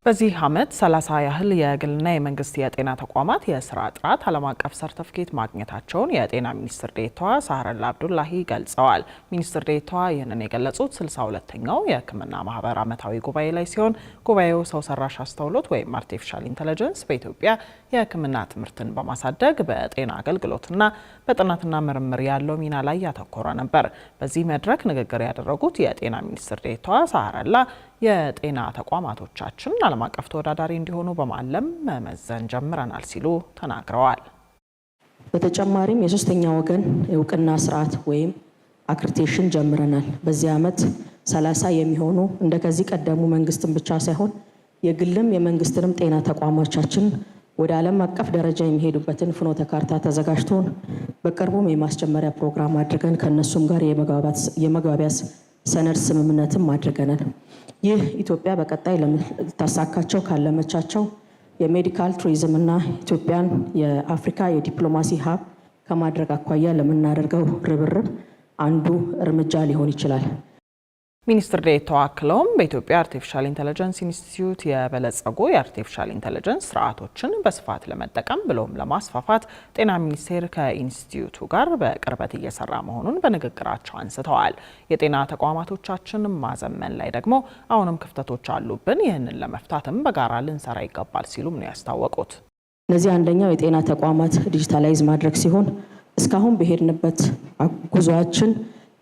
በዚህ ዓመት 30 ያህል የግልና የመንግስት የጤና ተቋማት የስራ ጥራት ዓለም አቀፍ ሰርቲፊኬት ማግኘታቸውን የጤና ሚኒስትር ዴኤታዋ ሳህረላ አብዱላሂ ገልጸዋል። ሚኒስትር ዴኤታዋ ይህንን የገለጹት 62ኛው የሕክምና ማህበር ዓመታዊ ጉባኤ ላይ ሲሆን ጉባኤው ሰው ሰራሽ አስተውሎት ወይም አርቲፊሻል ኢንተለጀንስ በኢትዮጵያ የሕክምና ትምህርትን በማሳደግ በጤና አገልግሎትና በጥናትና ምርምር ያለው ሚና ላይ ያተኮረ ነበር። በዚህ መድረክ ንግግር ያደረጉት የጤና ሚኒስትር ዴኤታዋ ሳህረላ የጤና ተቋማቶቻችን ዓለም አቀፍ ተወዳዳሪ እንዲሆኑ በማለም መመዘን ጀምረናል ሲሉ ተናግረዋል። በተጨማሪም የሶስተኛ ወገን የእውቅና ስርዓት ወይም አክሪዲቴሽን ጀምረናል። በዚህ ዓመት 30 የሚሆኑ እንደከዚህ ቀደሙ መንግስትን ብቻ ሳይሆን የግልም የመንግስትንም ጤና ተቋማቶቻችን ወደ ዓለም አቀፍ ደረጃ የሚሄዱበትን ፍኖተ ካርታ ተዘጋጅቶን በቅርቡም የማስጀመሪያ ፕሮግራም አድርገን ከነሱም ጋር የመግባቢያ ሰነድ ስምምነትም አድርገናል። ይህ ኢትዮጵያ በቀጣይ ልታሳካቸው ካለመቻቸው የሜዲካል ቱሪዝም እና ኢትዮጵያን የአፍሪካ የዲፕሎማሲ ሀብ ከማድረግ አኳያ ለምናደርገው ርብርብ አንዱ እርምጃ ሊሆን ይችላል። ሚኒስትር ዴኤታዋ አክለውም በኢትዮጵያ አርቲፊሻል ኢንተለጀንስ ኢንስቲትዩት የበለጸጉ የአርቲፊሻል ኢንተለጀንስ ስርዓቶችን በስፋት ለመጠቀም ብሎም ለማስፋፋት ጤና ሚኒስቴር ከኢንስቲትዩቱ ጋር በቅርበት እየሰራ መሆኑን በንግግራቸው አንስተዋል። የጤና ተቋማቶቻችን ማዘመን ላይ ደግሞ አሁንም ክፍተቶች አሉብን፣ ይህንን ለመፍታትም በጋራ ልንሰራ ይገባል ሲሉም ነው ያስታወቁት። እነዚህ አንደኛው የጤና ተቋማት ዲጂታላይዝ ማድረግ ሲሆን እስካሁን በሄድንበት ጉዟችን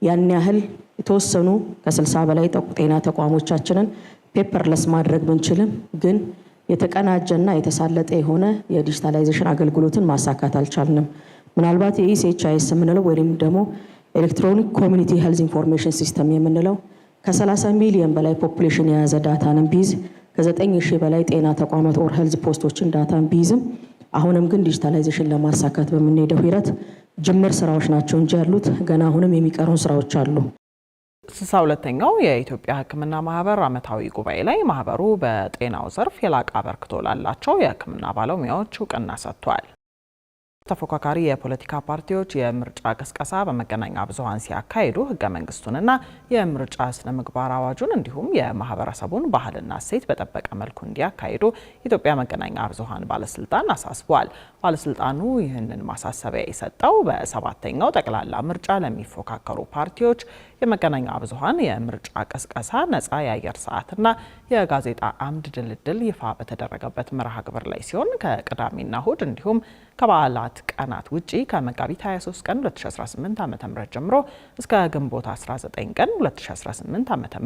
ያን ያህል የተወሰኑ ከ60 በላይ ጤና ተቋሞቻችንን ፔፐርለስ ማድረግ ብንችልም ግን የተቀናጀና የተሳለጠ የሆነ የዲጂታላይዜሽን አገልግሎትን ማሳካት አልቻልንም። ምናልባት የኢሲኤችአይኤስ የምንለው ወይም ደግሞ ኤሌክትሮኒክ ኮሚኒቲ ሄልዝ ኢንፎርሜሽን ሲስተም የምንለው ከ30 ሚሊዮን በላይ ፖፑሌሽን የያዘ ዳታንም ቢይዝ ከ9000 በላይ ጤና ተቋማት ኦር ሄልዝ ፖስቶችን ዳታን ቢይዝም አሁንም ግን ዲጂታላይዜሽን ለማሳካት በምንሄደው ሂደት ጅምር ስራዎች ናቸው እንጂ ያሉት ገና አሁንም የሚቀሩን ስራዎች አሉ። 62ኛው የኢትዮጵያ ሕክምና ማህበር ዓመታዊ ጉባኤ ላይ ማህበሩ በጤናው ዘርፍ የላቀ አበርክቶ ላላቸው የሕክምና ባለሙያዎች እውቅና ሰጥቷል። ተፎካካሪ የፖለቲካ ፓርቲዎች የምርጫ ቅስቀሳ በመገናኛ ብዙሃን ሲያካሂዱ ህገ መንግስቱንና የምርጫ ስነ ምግባር አዋጁን እንዲሁም የማህበረሰቡን ባህልና እሴት በጠበቀ መልኩ እንዲያካሂዱ የኢትዮጵያ መገናኛ ብዙሃን ባለስልጣን አሳስቧል። ባለስልጣኑ ይህንን ማሳሰቢያ የሰጠው በ7ኛው ጠቅላላ ምርጫ ለሚፎካከሩ ፓርቲዎች የመገናኛ ብዙሃን የምርጫ ቅስቀሳ ነፃ የአየር ሰዓትና የጋዜጣ አምድ ድልድል ይፋ በተደረገበት መርሃ ግብር ላይ ሲሆን ከቅዳሜና እሁድ እንዲሁም ከበዓላት ቀናት ውጪ ከመጋቢት 23 ቀን 2018 ዓ.ም ጀምሮ እስከ ግንቦት 19 ቀን 2018 ዓ.ም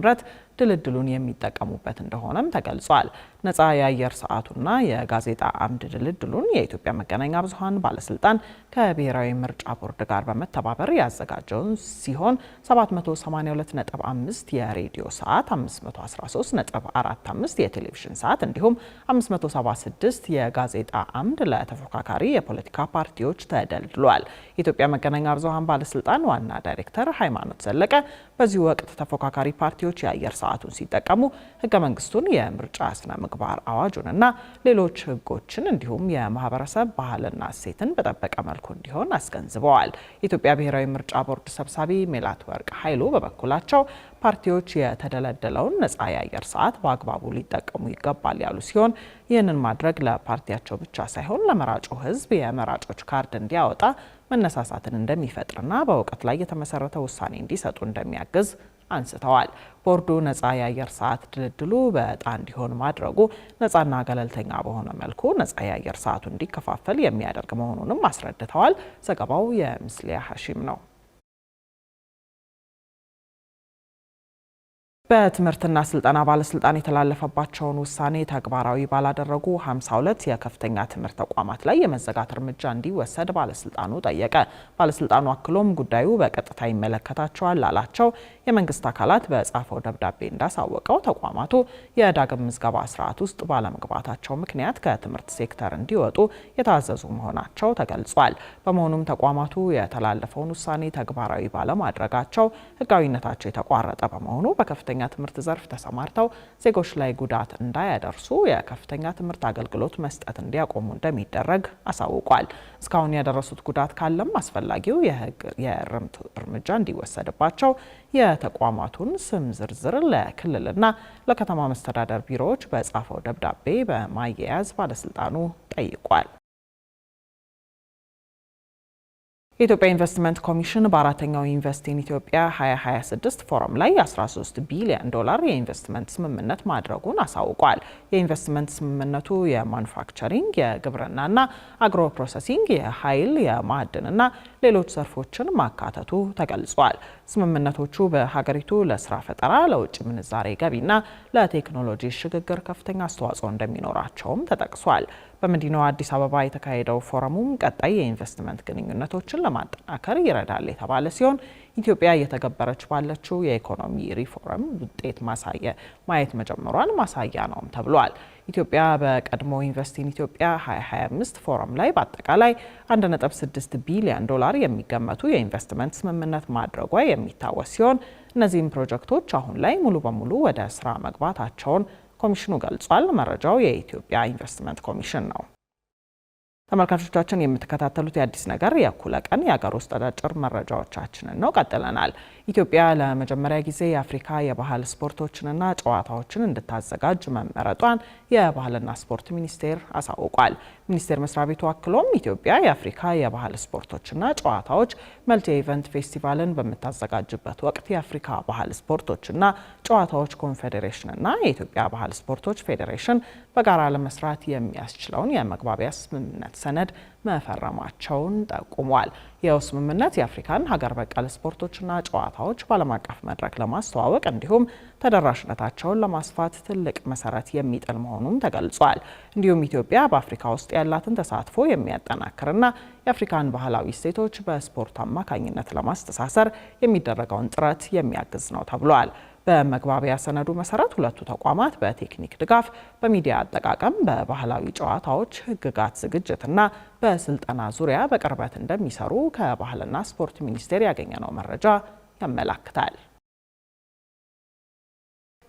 ድልድሉን የሚጠቀሙበት እንደሆነም ተገልጿል። ነፃ የአየር ሰዓቱና የጋዜጣ አምድ ድልድሉን የኢትዮጵያ መገናኛ ብዙሃን ባለስልጣን ከብሔራዊ ምርጫ ቦርድ ጋር በመተባበር ያዘጋጀውን ሲሆን 782.5 የሬዲዮ ሰዓት፣ 513.45 የቴሌቪዥን ሰዓት እንዲሁም 576 የጋዜጣ አምድ ለተፎካካሪ የፖለቲካ ፓርቲዎች ተደልድሏል። የኢትዮጵያ መገናኛ ብዙሃን ባለስልጣን ዋና ዳይሬክተር ሃይማኖት ዘለቀ በዚህ ወቅት ተፎካካሪ ፓርቲዎች የአየር ሰዓቱን ሲጠቀሙ ህገ መንግስቱን፣ የምርጫ ስነ ምግባር አዋጁንና ሌሎች ህጎችን እንዲሁም የማህበረሰብ ባህልና እሴትን በጠበቀ መልኩ እንዲሆን አስገንዝበዋል። የኢትዮጵያ ብሔራዊ ምርጫ ቦርድ ሰብሳቢ ሜላትወርቅ ኃይሉ በበኩላቸው ፓርቲዎች የተደለደለውን ነፃ የአየር ሰዓት በአግባቡ ሊጠቀሙ ይገባል ያሉ ሲሆን ይህንን ማድረግ ለፓርቲያቸው ብቻ ሳይሆን ለመራጩ ህዝብ የመራጮች ካርድ እንዲያወጣ መነሳሳትን እንደሚፈጥርና በእውቀት ላይ የተመሰረተ ውሳኔ እንዲሰጡ እንደሚያግዝ አንስተዋል። ቦርዱ ነፃ የአየር ሰዓት ድልድሉ በዕጣ እንዲሆን ማድረጉ ነፃና ገለልተኛ በሆነ መልኩ ነፃ የአየር ሰዓቱ እንዲከፋፈል የሚያደርግ መሆኑንም አስረድተዋል። ዘገባው የምስሊያ ሐሺም ነው። በትምህርትና ስልጠና ባለስልጣን የተላለፈባቸውን ውሳኔ ተግባራዊ ባላደረጉ 52 የከፍተኛ ትምህርት ተቋማት ላይ የመዘጋት እርምጃ እንዲወሰድ ባለስልጣኑ ጠየቀ። ባለስልጣኑ አክሎም ጉዳዩ በቀጥታ ይመለከታቸዋል ላላቸው የመንግስት አካላት በጻፈው ደብዳቤ እንዳሳወቀው ተቋማቱ የዳግም ምዝገባ ስርዓት ውስጥ ባለመግባታቸው ምክንያት ከትምህርት ሴክተር እንዲወጡ የታዘዙ መሆናቸው ተገልጿል። በመሆኑም ተቋማቱ የተላለፈውን ውሳኔ ተግባራዊ ባለማድረጋቸው ህጋዊነታቸው የተቋረጠ በመሆኑ በከፍተኛ በከፍተኛ ትምህርት ዘርፍ ተሰማርተው ዜጎች ላይ ጉዳት እንዳያደርሱ የከፍተኛ ትምህርት አገልግሎት መስጠት እንዲያቆሙ እንደሚደረግ አሳውቋል። እስካሁን ያደረሱት ጉዳት ካለም አስፈላጊው የእርምት እርምጃ እንዲወሰድባቸው የተቋማቱን ስም ዝርዝር ለክልልና ለከተማ መስተዳደር ቢሮዎች በጻፈው ደብዳቤ በማያያዝ ባለስልጣኑ ጠይቋል። የኢትዮጵያ ኢንቨስትመንት ኮሚሽን በአራተኛው ኢንቨስት ኢን ኢትዮጵያ 2026 ፎረም ላይ 13 ቢሊዮን ዶላር የኢንቨስትመንት ስምምነት ማድረጉን አሳውቋል። የኢንቨስትመንት ስምምነቱ የማኑፋክቸሪንግ፣ የግብርናና አግሮ ፕሮሰሲንግ፣ የኃይል፣ የማዕድንና ሌሎች ዘርፎችን ማካተቱ ተገልጿል። ስምምነቶቹ በሀገሪቱ ለስራ ፈጠራ፣ ለውጭ ምንዛሬ ገቢና ለቴክኖሎጂ ሽግግር ከፍተኛ አስተዋጽኦ እንደሚኖራቸውም ተጠቅሷል። በመዲናዋ አዲስ አበባ የተካሄደው ፎረሙም ቀጣይ የኢንቨስትመንት ግንኙነቶችን ለማጠናከር ይረዳል የተባለ ሲሆን ኢትዮጵያ እየተገበረች ባለችው የኢኮኖሚ ሪፎርም ውጤት ማየት መጀመሯን ማሳያ ነውም ተብሏል። ኢትዮጵያ በቀድሞ ኢንቨስት ኢን ኢትዮጵያ 2025 ፎረም ላይ በአጠቃላይ 1.6 ቢሊዮን ዶላር የሚገመቱ የኢንቨስትመንት ስምምነት ማድረጓ የሚታወስ ሲሆን እነዚህም ፕሮጀክቶች አሁን ላይ ሙሉ በሙሉ ወደ ስራ መግባታቸውን ኮሚሽኑ ገልጿል። መረጃው የኢትዮጵያ ኢንቨስትመንት ኮሚሽን ነው። ተመልካቾቻችን የምትከታተሉት የአዲስ ነገር የእኩለ ቀን የሀገር ውስጥ አጫጭር መረጃዎቻችንን ነው። ቀጥለናል። ኢትዮጵያ ለመጀመሪያ ጊዜ የአፍሪካ የባህል ስፖርቶችንና ጨዋታዎችን እንድታዘጋጅ መመረጧን የባህልና ስፖርት ሚኒስቴር አሳውቋል። ሚኒስቴር መስሪያ ቤቱ አክሎም ኢትዮጵያ የአፍሪካ የባህል ስፖርቶችና ጨዋታዎች መልቲ ኢቨንት ፌስቲቫልን በምታዘጋጅበት ወቅት የአፍሪካ ባህል ስፖርቶችና ጨዋታዎች ኮንፌዴሬሽንና የኢትዮጵያ ባህል ስፖርቶች ፌዴሬሽን በጋራ ለመስራት የሚያስችለውን የመግባቢያ ስምምነት ሰነድ መፈረማቸውን ጠቁሟል። ይኸው ስምምነት የአፍሪካን ሀገር በቀል ስፖርቶችና ጨዋታዎች በዓለም አቀፍ መድረክ ለማስተዋወቅ እንዲሁም ተደራሽነታቸውን ለማስፋት ትልቅ መሰረት የሚጥል መሆኑም ተገልጿል። እንዲሁም ኢትዮጵያ በአፍሪካ ውስጥ ያላትን ተሳትፎ የሚያጠናክርና የአፍሪካን ባህላዊ እሴቶች በስፖርት አማካኝነት ለማስተሳሰር የሚደረገውን ጥረት የሚያግዝ ነው ተብሏል። በመግባቢያ ሰነዱ መሰረት ሁለቱ ተቋማት በቴክኒክ ድጋፍ፣ በሚዲያ አጠቃቀም፣ በባህላዊ ጨዋታዎች ሕግጋት ዝግጅትና በስልጠና ዙሪያ በቅርበት እንደሚሰሩ ከባህልና ስፖርት ሚኒስቴር ያገኘነው መረጃ ያመላክታል።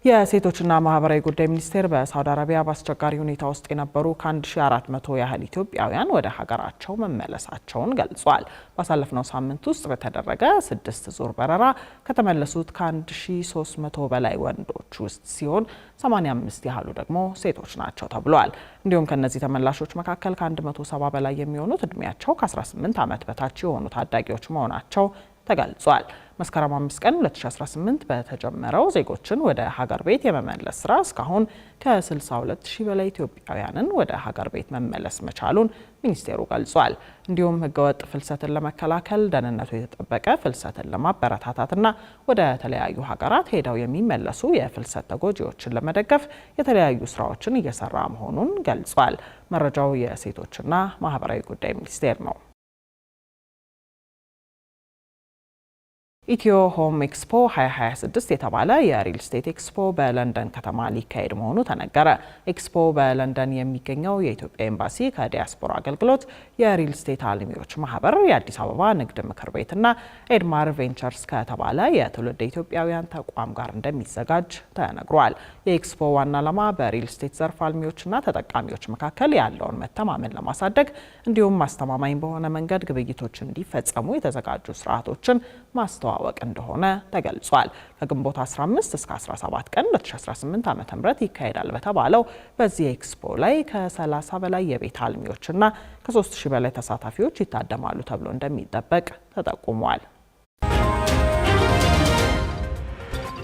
የሴቶችና ማህበራዊ ጉዳይ ሚኒስቴር በሳውዲ አረቢያ በአስቸጋሪ ሁኔታ ውስጥ የነበሩ ከ1400 ያህል ኢትዮጵያውያን ወደ ሀገራቸው መመለሳቸውን ገልጿል። ባሳለፍነው ሳምንት ውስጥ በተደረገ 6 ዙር በረራ ከተመለሱት ከ1300 በላይ ወንዶች ውስጥ ሲሆን 85 ያህሉ ደግሞ ሴቶች ናቸው ተብሏል። እንዲሁም ከነዚህ ተመላሾች መካከል ከ170 በላይ የሚሆኑት እድሜያቸው ከ18 ዓመት በታች የሆኑ ታዳጊዎች መሆናቸው ተገልጿል። መስከረም 5 ቀን 2018 በተጀመረው ዜጎችን ወደ ሀገር ቤት የመመለስ ስራ እስካሁን ከ62000 በላይ ኢትዮጵያውያንን ወደ ሀገር ቤት መመለስ መቻሉን ሚኒስቴሩ ገልጿል። እንዲሁም ህገወጥ ፍልሰትን ለመከላከል፣ ደህንነቱ የተጠበቀ ፍልሰትን ለማበረታታትና ወደ ተለያዩ ሀገራት ሄደው የሚመለሱ የፍልሰት ተጎጂዎችን ለመደገፍ የተለያዩ ስራዎችን እየሰራ መሆኑን ገልጿል። መረጃው የሴቶችና ማህበራዊ ጉዳይ ሚኒስቴር ነው። ኢትዮ ሆም ኤክስፖ 2026 የተባለ የሪል ስቴት ኤክስፖ በለንደን ከተማ ሊካሄድ መሆኑ ተነገረ። ኤክስፖ በለንደን የሚገኘው የኢትዮጵያ ኤምባሲ ከዲያስፖራ አገልግሎት፣ የሪል ስቴት አልሚዎች ማህበር፣ የአዲስ አበባ ንግድ ምክር ቤትና ኤድማር ቬንቸርስ ከተባለ የትውልድ ኢትዮጵያውያን ተቋም ጋር እንደሚዘጋጅ ተነግሯል። የኤክስፖ ዋና ዓላማ በሪል ስቴት ዘርፍ አልሚዎችና ተጠቃሚዎች መካከል ያለውን መተማመን ለማሳደግ እንዲሁም አስተማማኝ በሆነ መንገድ ግብይቶች እንዲፈጸሙ የተዘጋጁ ስርዓቶችን ማስተዋወቅ እንደሆነ ተገልጿል። ከግንቦት 15 እስከ 17 ቀን 2018 ዓ.ም ይካሄዳል በተባለው በዚህ ኤክስፖ ላይ ከ30 በላይ የቤት አልሚዎችና ከ3000 በላይ ተሳታፊዎች ይታደማሉ ተብሎ እንደሚጠበቅ ተጠቁሟል።